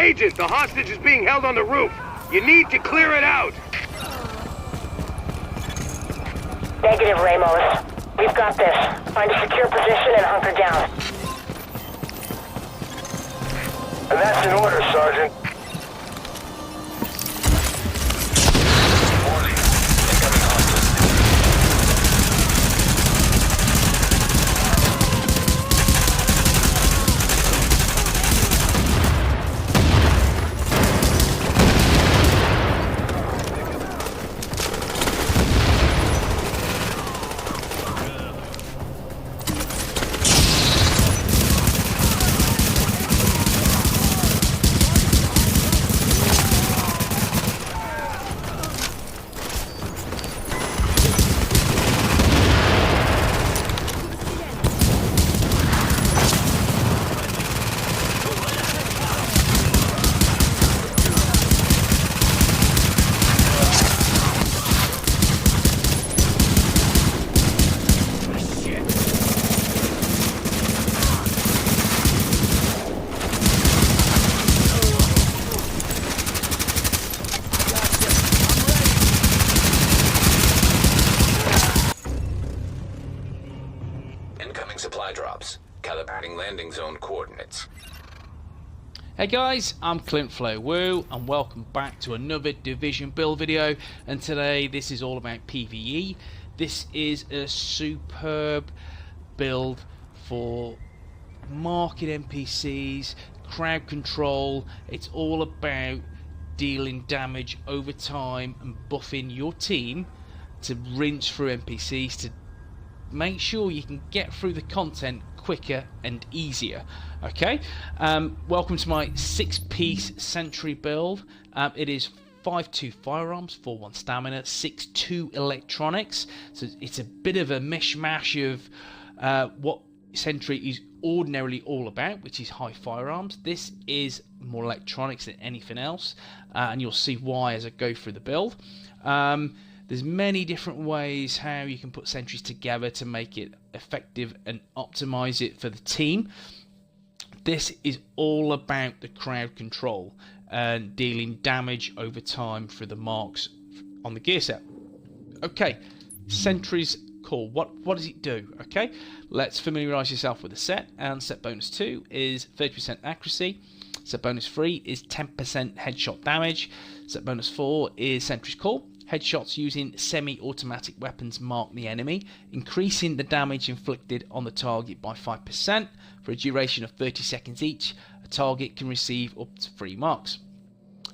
Agent, the hostage is being held on the roof. You need to clear it out. Negative, Ramos. We've got this. Find a secure position and hunker down. And that's an order, Sergeant. Supply drops. Calibrating landing zone coordinates. Hey guys, I'm Clint Flo Woo and welcome back to another Division build video, and today this is all about PVE. This is a superb build for market NPCs, crowd control. It's all about dealing damage over time and buffing your team to rinse through NPCs to make sure you can get through the content quicker and easier. Okay, welcome to my 6-piece Sentry build. It is 5-2 firearms, 4-1 stamina, 6-2 electronics. So it's a bit of a mishmash of what Sentry is ordinarily all about, which is high firearms. This is more electronics than anything else, and you'll see why as I go through the build. There's many different ways how you can put sentries together to make it effective and optimize it for the team. This is all about the crowd control and dealing damage over time through the marks on the gear set. Okay, sentries call. What does it do? Okay, let's familiarize yourself with the set. And set bonus 2 is 30% accuracy. Set bonus 3 is 10% headshot damage. Set bonus 4 is sentry's call. Headshots using semi-automatic weapons mark the enemy, increasing the damage inflicted on the target by 5% for a duration of 30 seconds each. A target can receive up to 3 marks.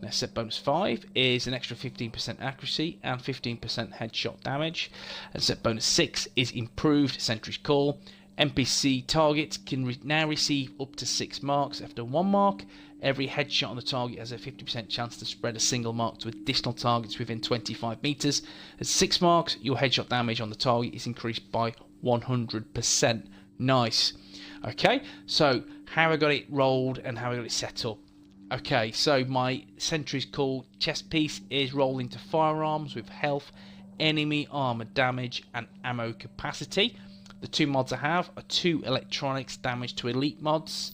Now, set bonus 5 is an extra 15% accuracy and 15% headshot damage. And set bonus 6 is improved sentry's call. NPC targets can now receive up to 6 marks after 1 mark. Every headshot on the target has a 50% chance to spread a single mark to additional targets within 25 meters. At 6 marks, your headshot damage on the target is increased by 100%. Nice. Okay, so how I got it rolled and how I got it set up. Okay, so my sentry's call chest piece is rolled into firearms with health, enemy armor damage, and ammo capacity. The 2 mods I have are 2 electronics damage to elite mods.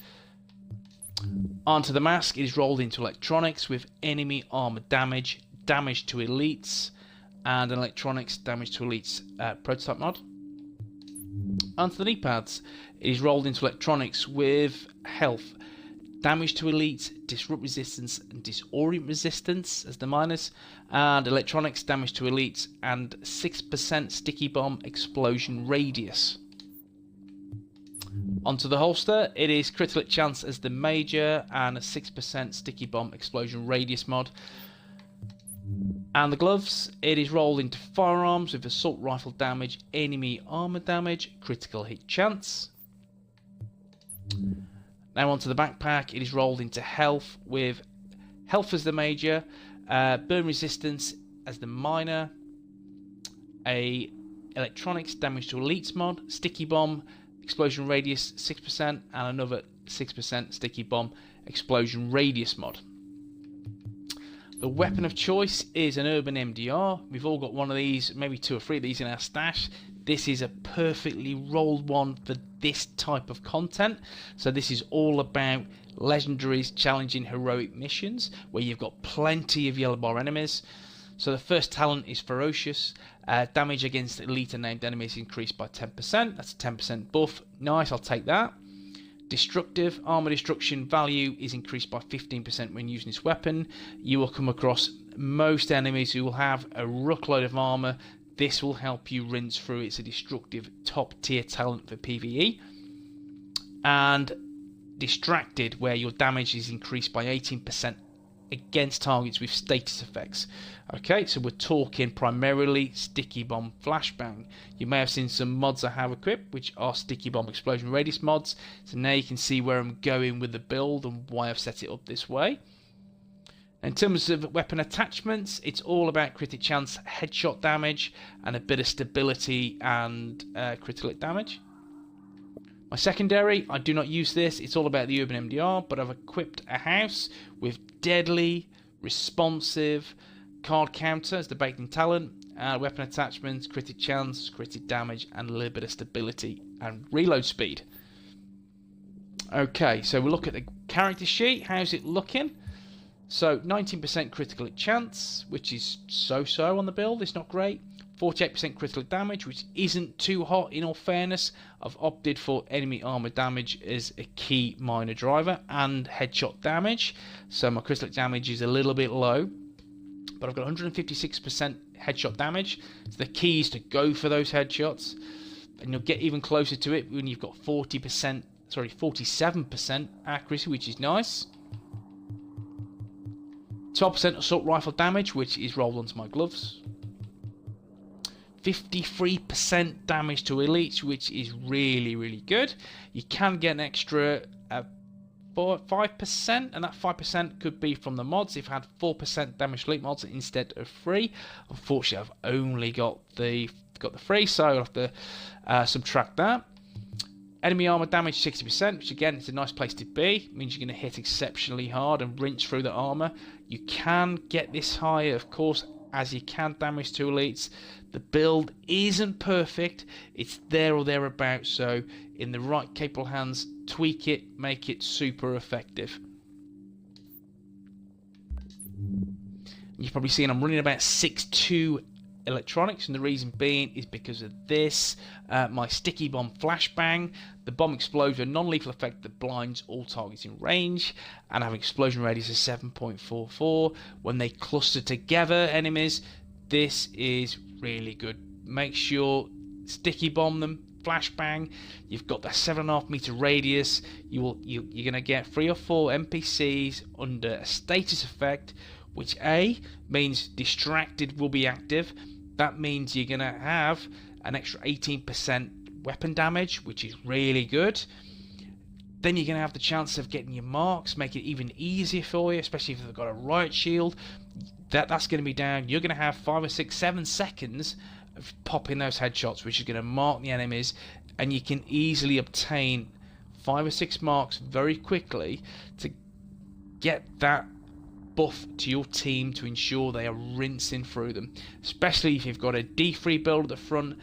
Onto the mask, it is rolled into electronics with enemy armor damage, damage to elites, and an electronics damage to elites prototype mod. Onto the knee pads, it is rolled into electronics with health, damage to elites, disrupt resistance, and disorient resistance as the minus, and electronics damage to elites, and 6% sticky bomb explosion radius. Onto the holster, it is critical hit chance as the major and a 6% sticky bomb explosion radius mod. And the gloves, it is rolled into firearms with assault rifle damage, enemy armor damage, critical hit chance. Now onto the backpack, it is rolled into health with health as the major, burn resistance as the minor, a electronics damage to elites mod, sticky bomb explosion radius 6%, and another 6% sticky bomb explosion radius mod. The weapon of choice is an urban MDR. We've all got one of these, maybe 2 or 3 of these in our stash. This is a perfectly rolled one for this type of content. So this is all about legendaries, challenging, heroic missions, where you've got plenty of yellow bar enemies. So the first talent is Ferocious. Damage against elite and named enemies increased by 10%. That's a 10% buff. Nice, I'll take that. Destructive. Armor destruction value is increased by 15% when using this weapon. You will come across most enemies who will have a ruckload of armor. This will help you rinse through. It's a destructive top tier talent for PVE. And Distracted, where your damage is increased by 18% against targets with status effects. Okay, so we're talking primarily Sticky Bomb Flashbang. You may have seen some mods I have equipped, which are Sticky Bomb Explosion Radius mods. So now you can see where I'm going with the build and why I've set it up this way. In terms of weapon attachments, it's all about critic chance, headshot damage, and a bit of stability and critical hit damage. My secondary, I do not use this. It's all about the Urban MDR, but I've equipped a house with deadly, responsive, card counter as the baked in talent, weapon attachments, critic chance, critic damage, and a little bit of stability and reload speed. Okay, so we'll look at the character sheet. How's it looking? So 19% critical hit chance, which is so-so on the build. It's not great. 48% critical damage, which isn't too hot in all fairness. I've opted for enemy armor damage as a key minor driver and headshot damage. So my critical damage is a little bit low, but I've got 156% headshot damage. So the key is to go for those headshots, and you'll get even closer to it when you've got 47% accuracy, which is nice. 12% assault rifle damage, which is rolled onto my gloves. 53% damage to elites, which is really good. You can get an extra 5%, and that 5% could be from the mods. If I had 4% damage to elite mods instead of 3, unfortunately I've only got the free, so I'll have to subtract that. Enemy armor damage 60%, which again is a nice place to be. It means you're going to hit exceptionally hard and rinse through the armor. You can get this higher, of course, as you can damage to elites. The build isn't perfect, it's there or thereabouts, so in the right capable hands, tweak it, make it super effective. You've probably seen I'm running about 6.2 electronics, and the reason being is because of this. My Sticky Bomb Flashbang, the bomb explodes with a non-lethal effect that blinds all targets in range, and have an explosion radius of 7.44. When they cluster together, enemies, this is really good. Make sure sticky bomb them, flashbang. You've got the 7.5 meter radius. You're gonna get 3 or 4 NPCs under a status effect, which A means distracted will be active. That means you're gonna have an extra 18% weapon damage, which is really good. Then you're gonna have the chance of getting your marks, make it even easier for you, especially if they've got a riot shield. That's going to be down. You're going to have 5 or 6, 7 seconds of popping those headshots, which is going to mark the enemies, and you can easily obtain 5 or 6 marks very quickly to get that buff to your team to ensure they are rinsing through them. Especially if you've got a D3 build at the front,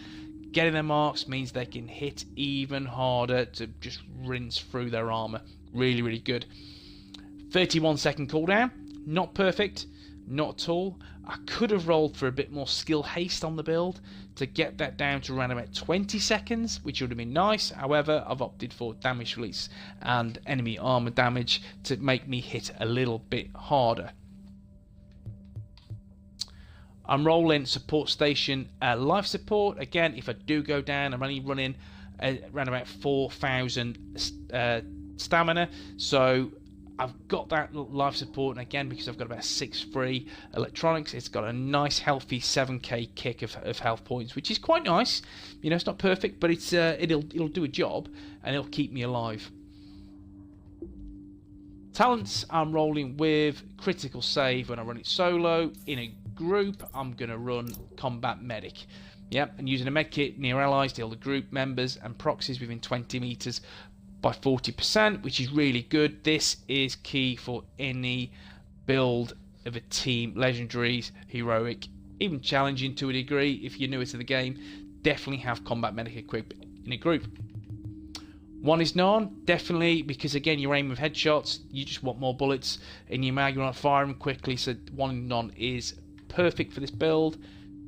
getting their marks means they can hit even harder to just rinse through their armor. Really good. 31-second cooldown. Not perfect. Not at all. I could have rolled for a bit more skill haste on the build to get that down to around about 20 seconds, which would have been nice. However, I've opted for damage release and enemy armor damage to make me hit a little bit harder. I'm rolling support station life support. Again, if I do go down, I'm only running around about 4,000 stamina, so I've got that life support, and again, because I've got about 6 free electronics, it's got a nice healthy 7k kick of health points, which is quite nice. You know, it's not perfect, but it's it'll do a job, and it'll keep me alive. Talents, I'm rolling with critical save when I run it solo. In a group, I'm going to run combat medic. Yep, and using a med kit near allies to heal the group members and proxies within 20 meters by 40%, which is really good. This is key for any build of a team, legendaries, heroic, even challenging to a degree. If you're newer to the game, definitely have combat medic equipped in a group. 1 is none, definitely, because again you're aiming with headshots, you just want more bullets in your mag, you want to fire them quickly, so 1 in none is perfect for this build.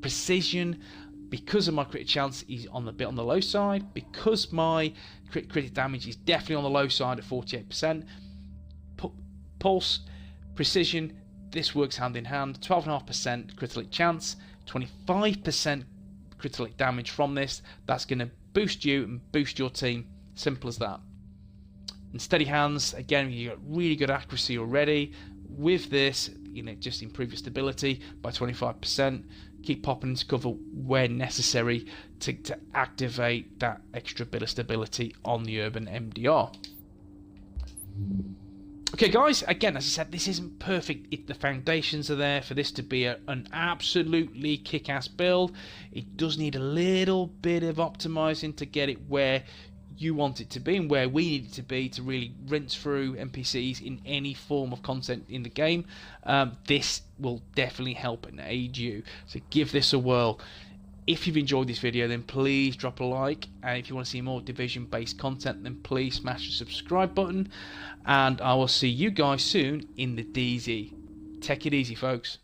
Precision, because of my crit chance, is on the bit on the low side, because my crit damage is definitely on the low side at 48%. Pulse, precision, this works hand in hand. 12.5% critical hit chance, 25% critical hit damage from this. That's going to boost you and boost your team. Simple as that. And steady hands, again, you got really good accuracy already. With this, you know, just improve your stability by 25%. Keep popping into cover where necessary to activate that extra bit of stability on the Urban MDR. Okay guys, again, as I said, this isn't perfect. The foundations are there for this to be an absolutely kick-ass build. It does need a little bit of optimizing to get it where you want it to be and where we need it to be to really rinse through NPCs in any form of content in the game. This will definitely help and aid you, so give this a whirl. If you've enjoyed this video, then please drop a like, and if you want to see more Division based content, then please smash the subscribe button, and I will see you guys soon in the DZ. Take it easy, folks.